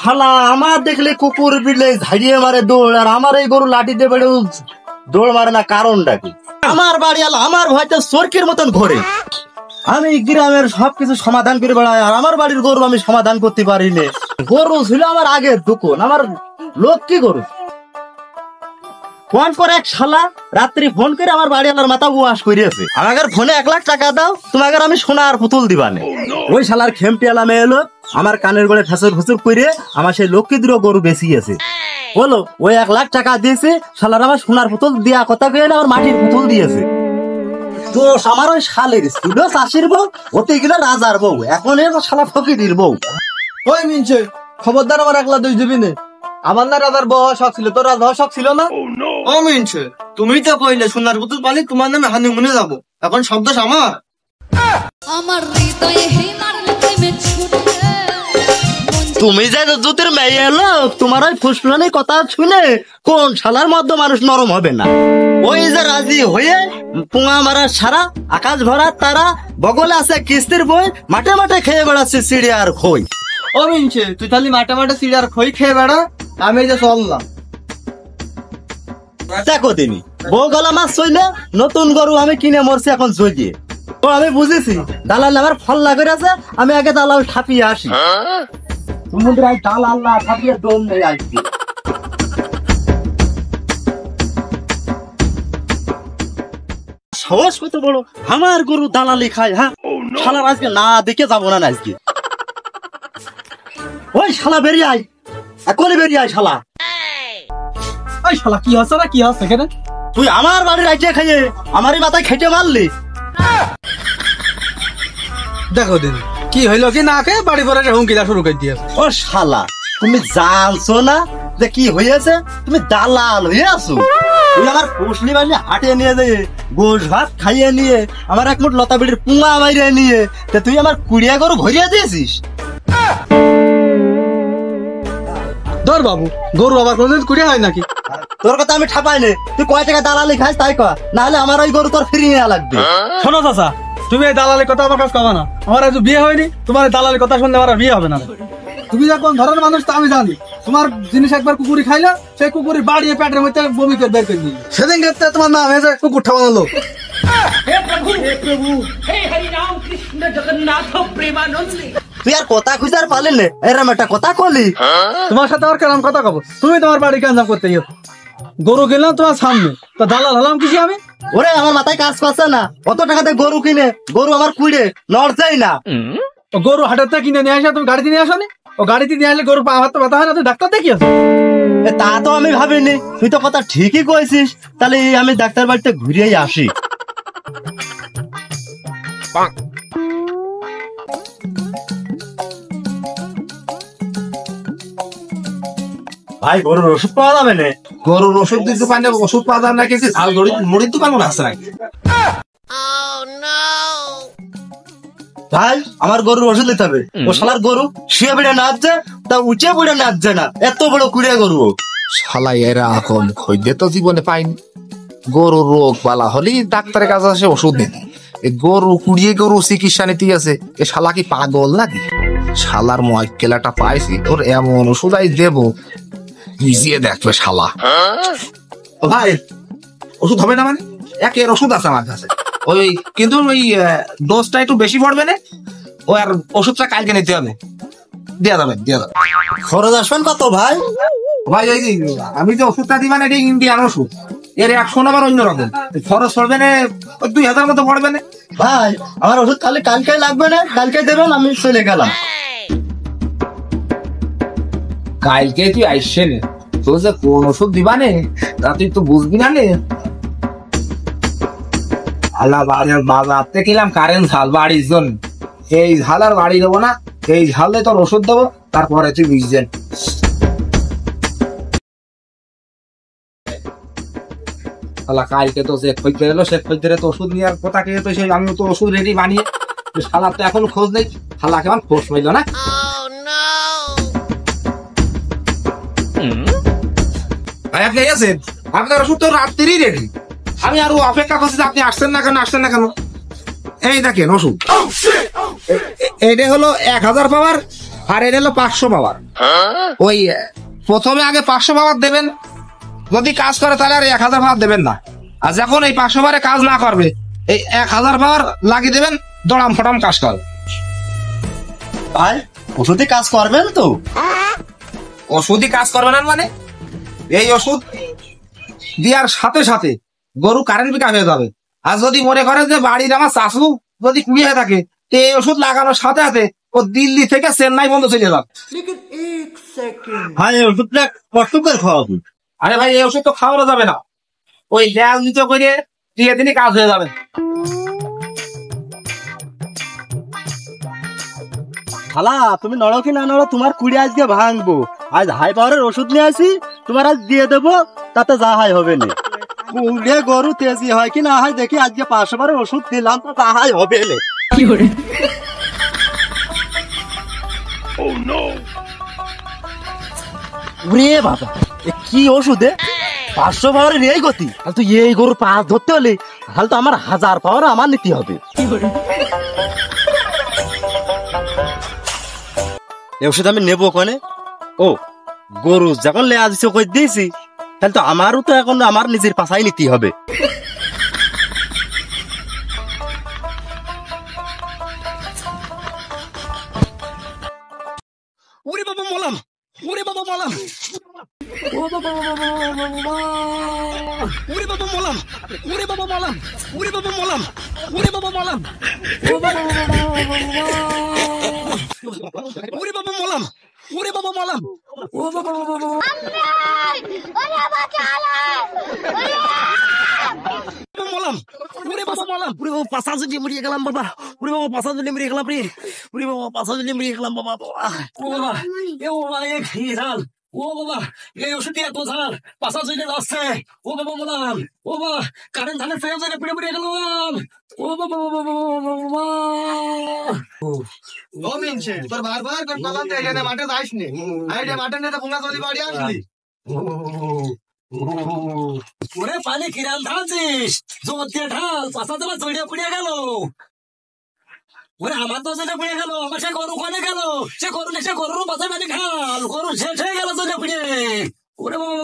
শালা আমার দেখলে কুকুর বিলে ঝাড়িয়ে মারে দৌড়, আর আমার এই গরু লাঠি দিয়ে বেড়ে দৌড় মারে না, কারণটা কি? আমার বাড়ি আলো আমার ভয়তে চরকির মতন ঘোরে। আমি গ্রামের সবকিছু সমাধান করে বেড়াই, আর আমার বাড়ির গরু আমি সমাধান করতে পারি না। গরু ছিল আমার আগে দোকান, আমার লোক কি গরু। ফোন করে এক শালা রাত্রি ফোন করে আমার বাড়ি আলার মাথা ওয়াশ করিয়েছে। আমাকে ফোনে 1 লাখ টাকা দাও, তোমাকে আমি সোনার পুতুল দিবানে। ওই শালার খেমটি আলামে এলো, আমার কানের গোড়ে ফেসর ফুসুর করে আমার সেই লক্ষ্মী দুটো গরু বেঁচিয়েছে। বলো ওই 1 লাখ টাকা দিয়েছে, শালার আমার সোনার পুতুল দিয়া কথা কয়ে আমার মাটির পুতুল দিয়েছে। দোষ আমার ওই শালের ছিল চাষির বউ, ওতে গেলে রাজার বউ, এখন শালা ফকিরির বউ। ওই মিনছে খবরদার আমার 1 লাখ দোষ দিবি না। আমার না রাজার বউ হওয়া শখ ছিল, তোর রাজা হওয়া শখ ছিল না? ও মিনছে তুমি তো কইলে সোনার পুতুল পালি তোমার নামে হানিমুনে যাবো, এখন শব্দ আমার। আমার হৃদয়ে হিমালয় প্রেমে ছুটে তুমি যে জুতের মেয়ে এলো, তোমার ওই ফুসফুসানি কথা শুনে কোন শালার মধ্যে মানুষ নরম হবে না? ওই যে রাজি হয়ে পুঙা মারার সারা, আকাশ ভরার তারা, বগলে আছে কিস্তির বই, মাঠে মাঠে খেয়ে বেড়াচ্ছে চিড়ে আর খই। ও মিনছে তুই খালি মাঠে মাঠে চিড়ার খই খেয়ে বেড়া, আমি যে চললাম। দেখো তিনি বউ গলা মাছ চইলে নতুন গরু আমি কিনে মরছি এখন জগিয়ে। ও আমি বুঝেছি দালাল আমার ফল লাগে আছে, আমি আগে দালাল ঠাপিয়ে আসি। সমুদ্রায় দালাল না ঠাপিয়ে দম নেই আসবি। সাহস কত বড়, আমার গরু দালালি খায়। হ্যাঁ শালার আজকে না দেখে যাবো না আজকে। ওই শালা বেরিয়ে আয়, এখনই বেরিয়ে আয় শালা। ওই শালা কি হচ্ছে না কি হচ্ছে কেন? তুই আমার বাড়ির আইটে খাইয়ে আমারই মাথায় খেটে মারলি। দেখো দিন কি হইলো কি না খেয়ে বাড়ি পরে হুমকিটা শুরু করে দিয়েছে। ও শালা তুমি জানছো না যে কি হয়েছে? তুমি দালাল হয়ে আছো। তুই আমার পুষলি বাড়ি হাটে নিয়ে যেয়ে গোশ ভাত খাইয়ে নিয়ে আমার এক মুঠ লতা বেড়ির পুঙা মাইরে নিয়ে তুই আমার কুড়িয়া গরু ভরিয়ে দিয়েছিস। ধর বাবু গরু আবার কোনদিন কুড়িয়া হয় নাকি? তোর কথা আমি ঠাপাই নে, তুই কয় টাকা দালালি খাস তাই কয়, না হলে আমার ওই গরু তোর ফিরিয়ে নেওয়া লাগবে। শোনো চাচা, তুমি এই দালালের কথা আমার কাছে কবা না। আমার আজ বিয়ে হয়নি, তোমার এই দালালের কথা শুনলে আমার বিয়ে হবে না। তুমি যে কোন ধরনের মানুষ তা আমি জানি। তোমার জিনিস একবার কুকুরি খাইলা, সেই কুকুরি বাড়িয়ে পেটের মধ্যে বমি করে বের করে দিল। সেদিন ক্ষেত্রে তোমার নাম হয়েছে কুকুর ঠাবানো। তুই আর কথা খুঁজার পারলি না, এরম একটা কথা কলি। তোমার সাথে আর কেরম কথা কব? তুমি তোমার বাড়ি কাঞ্জাম করতে গিয়ে গরু কিনলাম তোমার সামনে, তা দালাল হলাম কিছু আমি? ওরে আমার মাথায় কাজ করছে না, কত টাকাতে গরু কিনে গরু আমার কুড়ে নড়ছেই না। ও গরু হাটের থেকে কিনে নিয়ে আসা, তুমি গাড়িতে নিয়ে আসো নি? ও গাড়িতে নিয়ে আসলে গরু পা হাত ব্যথা হয় না, তুই ডাক্তার দেখিয়েছো? তা তো আমি ভাবিনি, তুই তো কথা ঠিকই কইছিস। তাহলে আমি ডাক্তার বাড়িতে ঘুরিয়েই আসি। ভাই গরুর ওষুধ পাওয়া যাবে না? গরুর ওষুধ দিতে পারে ওষুধ পাওয়া যাবে না, কিছু ঝাল মুড়ির দোকান মনে আছে নাকি? ভাই আমার গরুর ওষুধ দিতে হবে। ও শালার গরু শুয়ে বেড়ে নাচছে, তা উঁচে বেড়ে নাচছে না, এত বড় কুড়িয়া গরু। শালাই এরকম খৈদে তো জীবনে পাইনি। গরুর রোগ বালা হলেই ডাক্তারের কাছে আসে ওষুধ নিতে। এই গরু কুড়িয়ে গরু চিকিৎসা নিতে আছে, এ শালা কি পাগল নাকি? শালার ময়কেলাটা পাইছি, তোর এমন ওষুধ আই দেবো ভিজিয়ে দেখবে শালা। ভাই ওষুধ হবে না মানে? একের ওষুধ আছে আমার কাছে, ওই কিন্তু ওই ডোজটা একটু বেশি পড়বে না। ও আর ওষুধটা কালকে নিতে হবে, দেওয়া যাবে দেওয়া যাবে। খরচ আসবেন কত ভাই? ভাই ওই আমি যে ওষুধটা দিবেন এটা ইন্ডিয়ান ওষুধ, এর 100 আবার অন্যরকম খরচ পড়বে না, 2000 মতো পড়বে না। ভাই আমার ওষুধ খালি কালকে লাগবে না, কালকে দেবেন, আমি চলে গেলাম। কালকে তুই আইসে নে, তোর যে কোন ওষুধ দিবা নে তা তুই তো বুঝবি না নে। আল্লাহ বাজারতে কিলাম কারেন্ট ঝাল বাড়ির জন্য, এই ঝাল আর বাড়ি দেবো না, এই ঝালে তোর ওষুধ দেবো, তারপরে তুই বুঝছেন। কালকে তো যে খদ্দের এলো, সে খদ্দের তো ওষুধ নেওয়ার কথা কে তো সেই আমি তো ওষুধ রেডি বানিয়ে, শালার তো এখন খোঁজ নেই, শালা কেমন খোঁজ পাইল না। ভাই আপনি আছেন, আপনার ওষুধ তো রাত্রিই রেডি, আমি আরো অপেক্ষা করছি আপনি আসছেন না কেন আসছেন না কেন। এই দেখেন ওষুধ, এইটা হলো 1000 পাওয়ার আর এটা হলো 500 পাওয়ার। ওই প্রথমে আগে 500 পাওয়ার দেবেন, যদি কাজ করে তাহলে আর 1000 পাওয়ার দেবেন না। আর যখন এই 500 পাওয়ারে কাজ না করবে, এই 1000 পাওয়ার লাগিয়ে দেবেন, দড়াম ফটাম কাজ করবে। ভাই ওষুধে কাজ করবেন তো? ওষুধই কাজ করবে না মানে? এই ওষুধ দেওয়ার সাথে সাথে গরু কারেন্ট বিকাশ হয়ে যাবে। আর যদি মনে করে যে বাড়ির আমার শাশু যদি কুড়িয়ে হয়ে থাকে, তো এই ওষুধ লাগানোর সাথে সাথে ও দিল্লি থেকে চেন্নাই বন্ধ চলে যাবে। ভাই এই ওষুধটা কষ্ট করে খাওয়াবো? আরে ভাই এই ওষুধ তো খাওয়ানো যাবে না, ওই গ্যাস নিতে করে দিয়ে দিনই কাজ হয়ে যাবে। খালা তুমি নড়ো কি না নড়ো, তোমার কুড়ি আজকে ভাঙবো। আজ হাই পাওয়ারের ওষুধ নিয়ে আসি, তোমার আজ দিয়ে দেবো, তাতে যা হয় হবে না। কুড়িয়ে গরু তেজি হয় কি না হয় দেখি, আজকে 500 বারের ওষুধ দিলাম তো যা হয় হবে না। ওরে বাবা এ কি ওষুধে 500 পাওয়ারের এই গতি? তাহলে তো এই গরুর পাঁচ ধরতে হলে তাহলে তো আমার 1000 পাওয়ার আমার নিতে হবে। এই ওষুধ আমি নেবো কোনে? ও গরু যখন লেয়া দিছে কই দিয়েছি, তাহলে তো আমারও তো এখন আমার নিজের পাশাই নিতে হবে। ওরে বাবা মলাম, ওরে বাবা মলাম, ওরে বাবা মলাম, ওরে বাবা মলাম, ওরে বাবা মলাম, ওরে বাবা মলাম, ওরে বাবা মলাম, ওরে বাবা মলাম, ও বাবা মলাম, ওরে বাবা মলাম, ওরে বাবা পাশা যদি মরিয়ে গেলাম বাবা, ওরে বাবা পাশা যদি মরিয়ে গেলাম রে, ওরে বাবা পাশা যদি মরিয়ে গেলাম বাবা। ও বাবা এ ও বাবা এ কি ঝাল, ও বাবা এই ওষুধ এত ঝাল, পাশা যদি যাচ্ছে। ও বাবা মলাম, ও বাবা কারেন্ট ধানের ফেলে জন্য পড়ে পড়ে গেলাম। ও বাবা তোর বারবার তোর পালান তো এখানে মাঠে যাইস নি, আইডে মাঠে নিয়ে ভুঙ্গা চলি বাড়ি আসলি। ওরে পানি কিরাল ঢালছিস, জোর দিয়ে ঢাল, পাশা তোমার জড়িয়ে পড়ে গেল। ওরে আমার তো জড়িয়ে পড়ে গেল, আমার সে গরু কোনে গেল, সে গরু সে গরুর পাশে পানি ঢাল, গরু শেষ হয়ে গেল জড়িয়ে পড়ে। ওরে বাবা